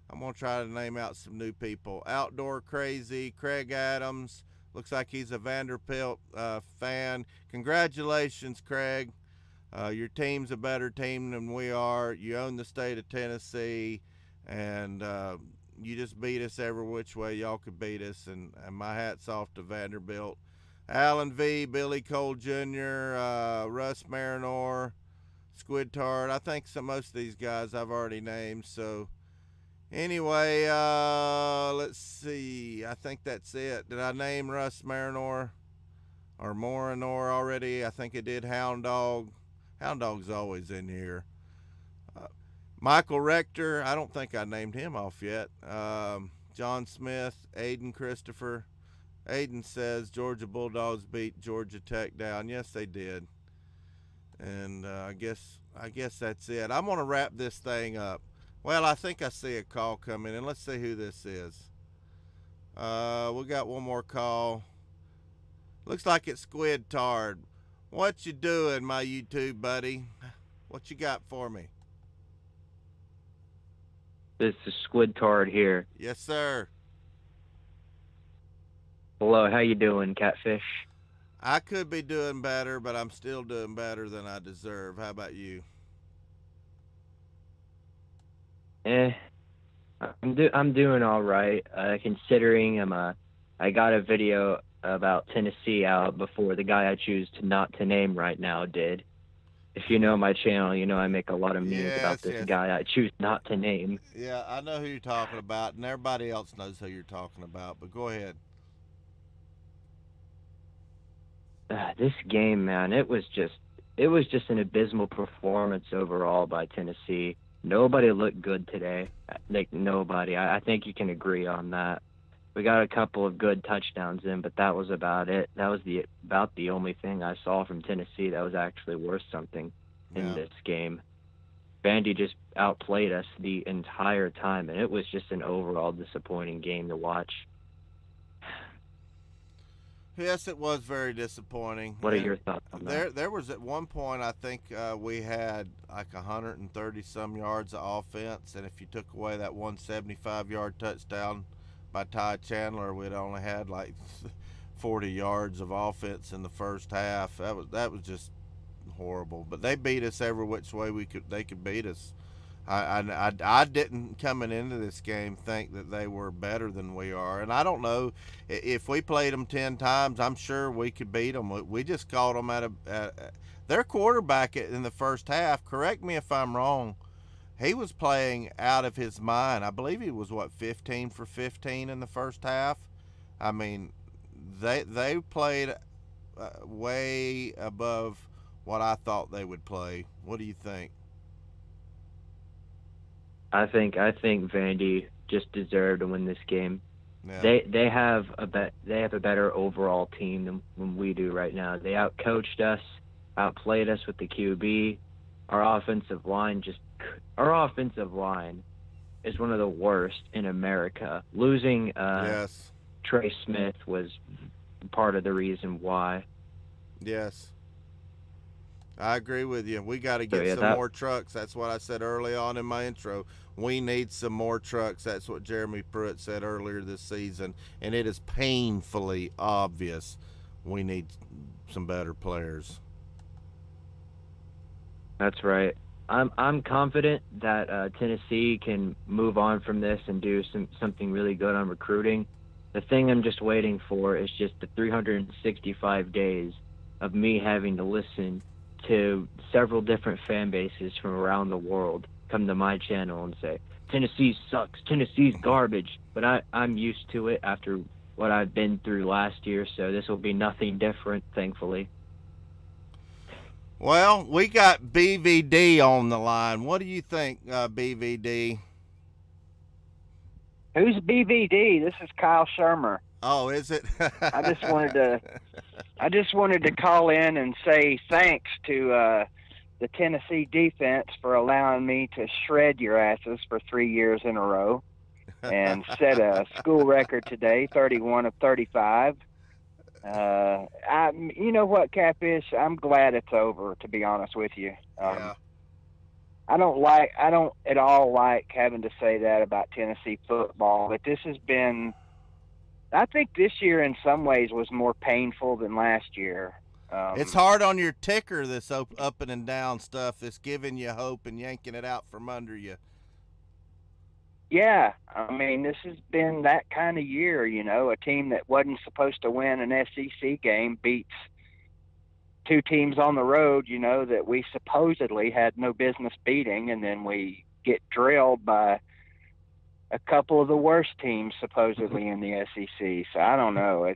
S2: I'm going to try to name out some new people. Outdoor Crazy, Craig Adams. Looks like he's a Vanderbilt fan. Congratulations, Craig. Your team's a better team than we are. You own the state of Tennessee, and you just beat us every which way y'all could beat us, and my hat's off to Vanderbilt. Alan V, Billy Cole Jr., Russ Marinor, Squid Tart. I think most of these guys I've already named. So anyway, let's see. I think that's it. Did I name Russ Marinor or Morinor already? I think I did. Hound Dog. Hound Dog's always in here. Michael Rector. I don't think I named him off yet. John Smith, Aiden Christopher. Aiden says Georgia Bulldogs beat Georgia Tech down. Yes, they did. And I guess that's it. I'm going to wrap this thing up. Well, I think I see a call coming in. Let's see who this is. We got one more call. Looks like it's Squid Tard. What you doing, my YouTube buddy? What you got for me?
S8: This is Squid Tard here.
S2: Yes, sir.
S8: Hello, how you doing, Catfish?
S2: I could be doing better, but I'm still doing better than I deserve. How about you?
S8: I'm doing all right. Considering I got a video about Tennessee out before the guy I choose not to name right now did. If you know my channel, you know I make a lot of memes about this guy I choose not to name.
S2: Yeah, I know who you're talking about, and everybody else knows who you're talking about, but go ahead.
S8: This game, man, it was just an abysmal performance overall by Tennessee. Nobody looked good today. Like, nobody. I think you can agree on that. We got a couple of good touchdowns in, but that was about it. That was about the only thing I saw from Tennessee that was actually worth something in this game. Vandy just outplayed us the entire time, and it was just an overall disappointing game to watch.
S2: Yes, it was very disappointing.
S8: What are your thoughts on that?
S2: There was at one point, I think we had like 130-some yards of offense, and if you took away that 175-yard touchdown by Ty Chandler, we'd only had like 40 yards of offense in the first half. That was just horrible. But they beat us every which way they could beat us. I didn't, coming into this game, think that they were better than we are. And I don't know, if we played them 10 times, I'm sure we could beat them. We just caught them at their quarterback in the first half. Correct me if I'm wrong. He was playing out of his mind. I believe he was, 15 for 15 in the first half? I mean, they played way above what I thought they would play. What do you think?
S8: I think Vandy just deserved to win this game.
S2: Yeah.
S8: They have a better overall team than we do right now. They outcoached us, outplayed us with the QB. Our offensive line is one of the worst in America. Losing Trey Smith was part of the reason why.
S2: Yes. I agree with you. We got to get some more trucks. That's what I said early on in my intro. We need some more trucks. That's what Jeremy Pruitt said earlier this season. And it is painfully obvious we need some better players.
S8: That's right. I'm confident that Tennessee can move on from this and do something really good on recruiting. The thing I'm just waiting for is just the 365 days of me having to listen to several different fan bases from around the world come to my channel and say, Tennessee sucks, Tennessee's garbage. But I'm used to it after what I've been through last year, so this will be nothing different, thankfully.
S2: Well, we got BVD on the line. What do you think, BVD?
S9: Who's BVD? This is Kyle Shermer.
S2: Oh, is it?
S9: I just wanted to call in and say thanks to the Tennessee defense for allowing me to shred your asses for 3 years in a row. and set a school record today, 31 of 35. You know what, Catfish? I'm glad it's over, to be honest with you.
S2: Yeah.
S9: I don't at all like having to say that about Tennessee football, but this has been, I think this year in some ways was more painful than last year.
S2: It's hard on your ticker, this up and down stuff that's giving you hope and yanking it out from under you.
S9: Yeah, I mean, this has been that kind of year, you know, a team that wasn't supposed to win an SEC game beats two teams on the road, you know, that we supposedly had no business beating, and then we get drilled by a couple of the worst teams supposedly in the SEC. So I don't know.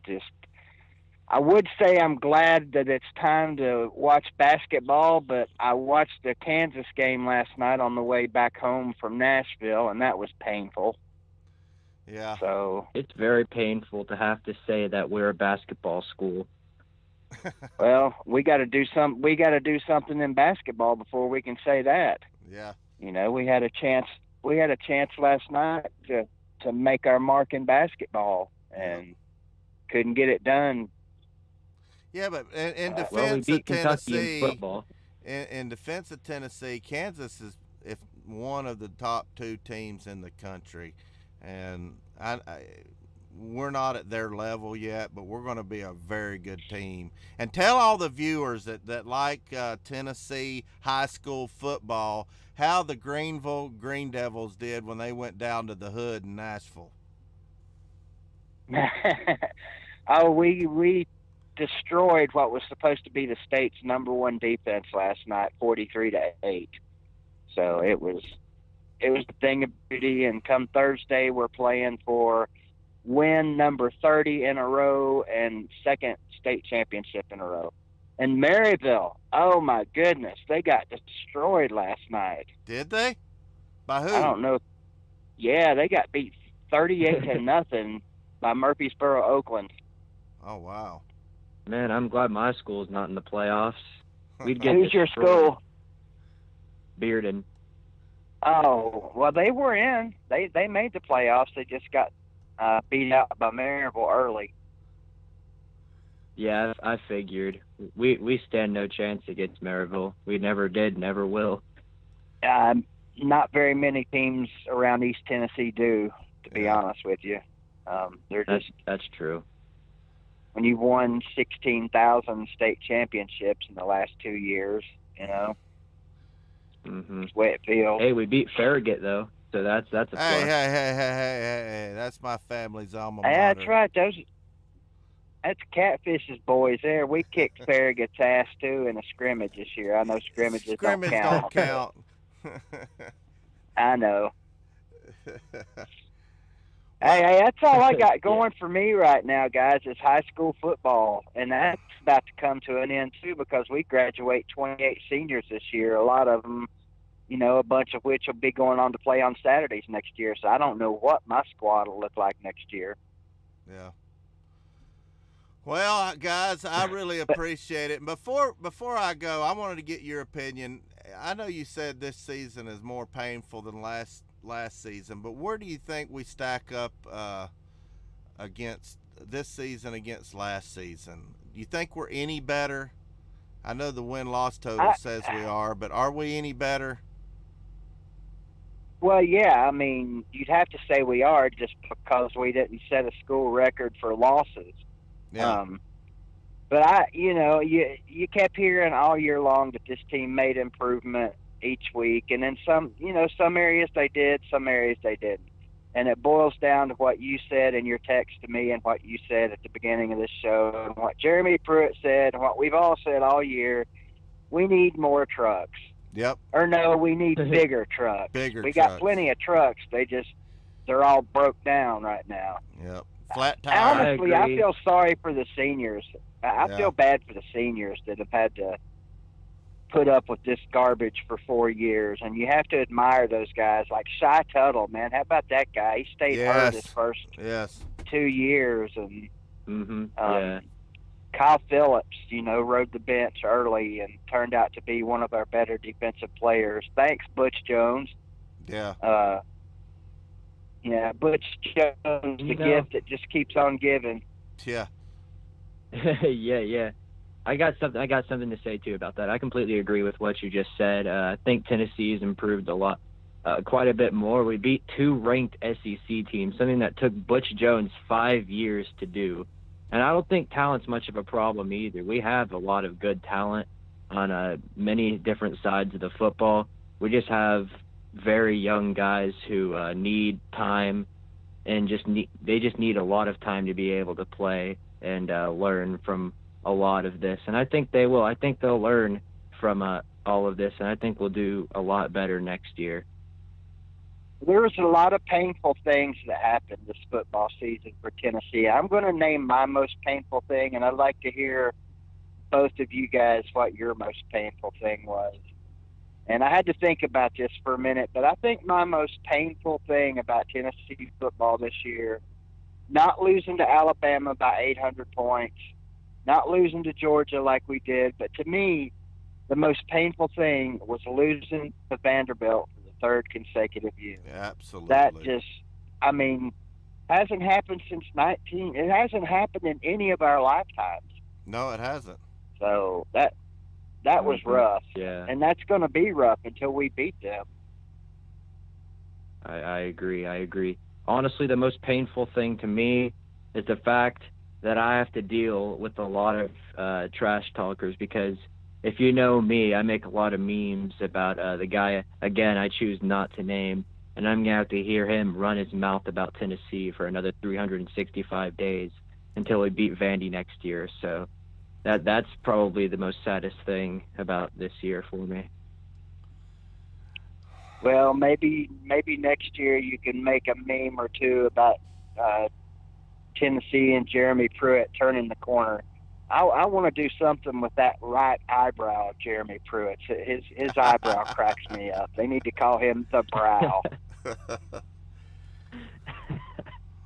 S9: I would say I'm glad that it's time to watch basketball, but I watched the Kansas game last night on the way back home from Nashville, and that was painful.
S2: Yeah.
S9: So
S8: it's very painful to have to say that we're a basketball school.
S9: Well, we got to do something in basketball before we can say that.
S2: Yeah.
S9: You know, we had a chance last night to make our mark in basketball and couldn't get it done.
S2: Yeah, but in
S8: we
S2: defense
S8: beat
S2: of
S8: Kentucky
S2: Tennessee,
S8: in football.
S2: In defense of Tennessee, Kansas is one of the top two teams in the country, and we're not at their level yet, but we're going to be a very good team. And tell all the viewers that like Tennessee high school football how the Greenville Green Devils did when they went down to the hood in Nashville.
S9: Oh, we destroyed what was supposed to be the state's #1 defense last night, 43-8. So it was a thing of beauty. And come Thursday, we're playing for win number 30 in a row and second state championship in a row. And Maryville, oh my goodness, they got destroyed last night.
S2: Did they? By who?
S9: I don't know. Yeah, they got beat 38-0 by Murfreesboro, Oakland.
S2: Oh wow.
S8: Man, I'm glad my school's not in the playoffs. We'd get
S9: Who's your
S8: destroyed.
S9: school?
S8: Bearden.
S9: Oh, well, they were in. They made the playoffs. They just got beat out by Maryville early.
S8: Yeah, I figured. We stand no chance against Maryville. We never did, never will.
S9: Not very many teams around East Tennessee do, to be honest with you.
S8: That's true.
S9: When you've won 16,000 state championships in the last 2 years, you know,
S8: It's
S9: the way it feels.
S8: Hey, we beat Farragut though, so that's a plus.
S2: Hey, that's my family's alma mater.
S9: Yeah, that's right. That's Catfish's boys there. We kicked Farragut's ass too in a scrimmage this year. I know scrimmages don't count. I know. Hey, that's all I got going for me right now, guys, is high school football. And that's about to come to an end, too, because we graduate 28 seniors this year. A lot of them, you know, a bunch of which will be going on to play on Saturdays next year. So I don't know what my squad will look like next year.
S2: Yeah. Well, guys, I really appreciate it. And before I go, I wanted to get your opinion. I know you said this season is more painful than last season, but where do you think we stack up against this season against last season? Do you think we're any better? I know the win-loss total says we are, but are we any better?
S9: Well, yeah, I mean, you'd have to say we are just because we didn't set a school record for losses.
S2: Yeah.
S9: But you kept hearing all year long that this team made improvement each week, and in some areas they did, some areas they didn't. And it boils down to what you said in your text to me and what you said at the beginning of this show and what Jeremy Pruitt said and what we've all said all year. We need more trucks.
S2: Yep.
S9: Or no, we need bigger trucks.
S2: We
S9: got plenty of trucks. They're all broke down right now.
S2: Yep. Flat tire.
S9: Honestly, I feel sorry for the seniors. I feel bad for the seniors that have had to put up with this garbage for 4 years, and you have to admire those guys like Shy Tuttle, man. How about that guy? He stayed hurt his first 2 years, and Kyle Phillips, rode the bench early and turned out to be one of our better defensive players. Thanks, Butch Jones.
S2: Yeah.
S9: Yeah, Butch Jones, the gift that just keeps on giving.
S2: Yeah.
S8: Yeah. I got something to say too about that. I completely agree with what you just said. I think Tennessee's improved a lot, quite a bit more. We beat 2 ranked SEC teams, something that took Butch Jones 5 years to do. And I don't think talent's much of a problem either. We have a lot of good talent on many different sides of the football. We just have very young guys who need time and they just need a lot of time to be able to play and learn from a lot of this. And I think they will. I think they'll learn from all of this, and I think we'll do a lot better next year.
S9: There's a lot of painful things that happened this football season for Tennessee. I'm going to name my most painful thing, and I'd like to hear both of you guys what your most painful thing was. And I had to think about this for a minute, but I think my most painful thing about Tennessee football this year, not losing to Alabama by 800 points, not losing to Georgia like we did, but to me, the most painful thing was losing to Vanderbilt for the 3rd consecutive year.
S2: Yeah, absolutely.
S9: That just, hasn't happened since it hasn't happened in any of our lifetimes.
S2: No, it hasn't.
S9: So that was rough.
S8: Yeah.
S9: And that's going to be rough until we beat them.
S8: I agree. Honestly, the most painful thing to me is the fact that I have to deal with a lot of trash talkers, because if you know me, I make a lot of memes about the guy, again, I choose not to name, and I'm going to have to hear him run his mouth about Tennessee for another 365 days until we beat Vandy next year. So that's probably the most saddest thing about this year for me.
S9: Well, maybe next year you can make a meme or two about Tennessee and Jeremy Pruitt turning the corner. I want to do something with that right eyebrow of Jeremy Pruitt's. His eyebrow cracks me up. They need to call him the Brow.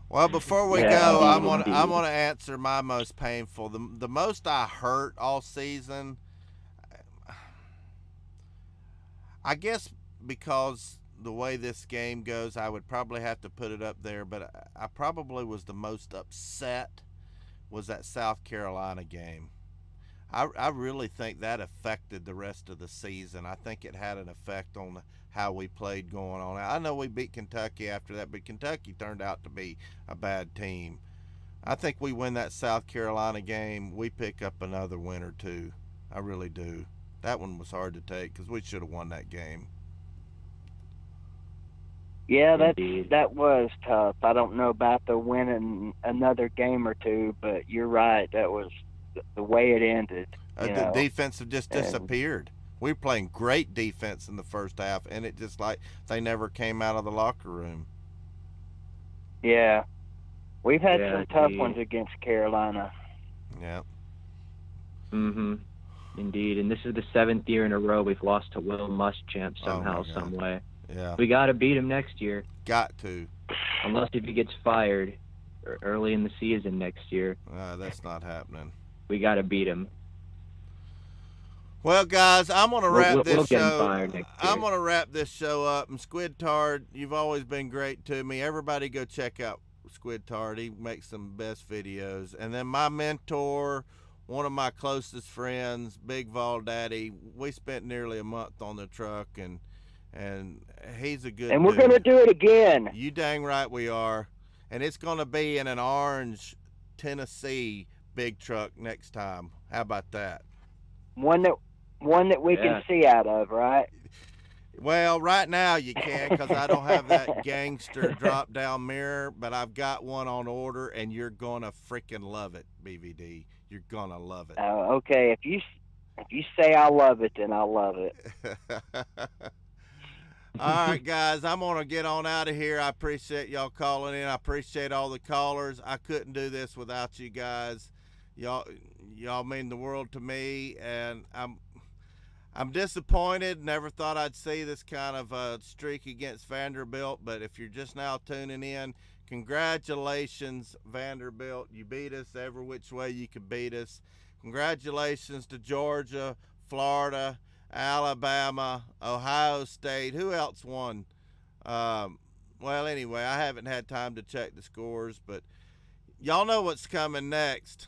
S2: Well, before we go, I'm gonna answer my most painful. The most I hurt all season, I guess, because the way this game goes, I would probably have to put it up there, but I probably was the most upset was that South Carolina game. I really think that affected the rest of the season. I think it had an effect on how we played going on. I know we beat Kentucky after that, but Kentucky turned out to be a bad team. I think we win that South Carolina game, we pick up another win or two. I really do. That one was hard to take because we should have won that game.
S9: Yeah, that was tough. I don't know about the winning another game or two, but you're right. That was the way it ended.
S2: The defense just disappeared. We were playing great defense in the first half, and it just like they never came out of the locker room.
S9: Yeah. We've had some tough ones against Carolina.
S2: Yeah.
S8: Indeed. And this is the 7th year in a row we've lost to Will Muschamp somehow, some way.
S2: Yeah.
S8: We got to beat him next year.
S2: Got to.
S8: Unless if he gets fired early in the season next year.
S2: That's not happening.
S8: We got to beat him.
S2: Well, guys, I'm gonna wrap this show.
S8: I'm
S2: gonna wrap this show up. And Squid Tard, you've always been great to me. Everybody, go check out Squid Tard. He makes some best videos. And then my mentor, one of my closest friends, Big Vol Daddy. We spent nearly a month on the truck, and he's a good.
S9: And we're gonna do it again.
S2: You dang right we are. And it's gonna be in an orange Tennessee big truck next time. How about that?
S9: One that we can see out of, right?
S2: Well, right now you can, because I don't have that gangster drop-down mirror, but I've got one on order, and you're gonna freaking love it, BVD. You're gonna love it.
S9: Oh, okay. If you say I love it, then I'll love it.
S2: All right, guys, I'm gonna get on out of here. I appreciate y'all calling in. I appreciate all the callers. I couldn't do this without you guys. Y'all mean the world to me, and I'm disappointed. Never thought I'd see this kind of streak against Vanderbilt, but if you're just now tuning in, congratulations, Vanderbilt. You beat us every which way you could beat us. Congratulations to Georgia, Florida, Alabama, Ohio State. Who else won? well, anyway, I haven't had time to check the scores, but y'all know what's coming next.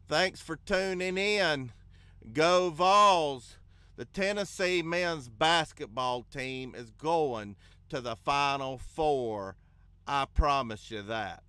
S2: Thanks for tuning in. Go Vols. The Tennessee men's basketball team is going to the Final Four. I promise you that.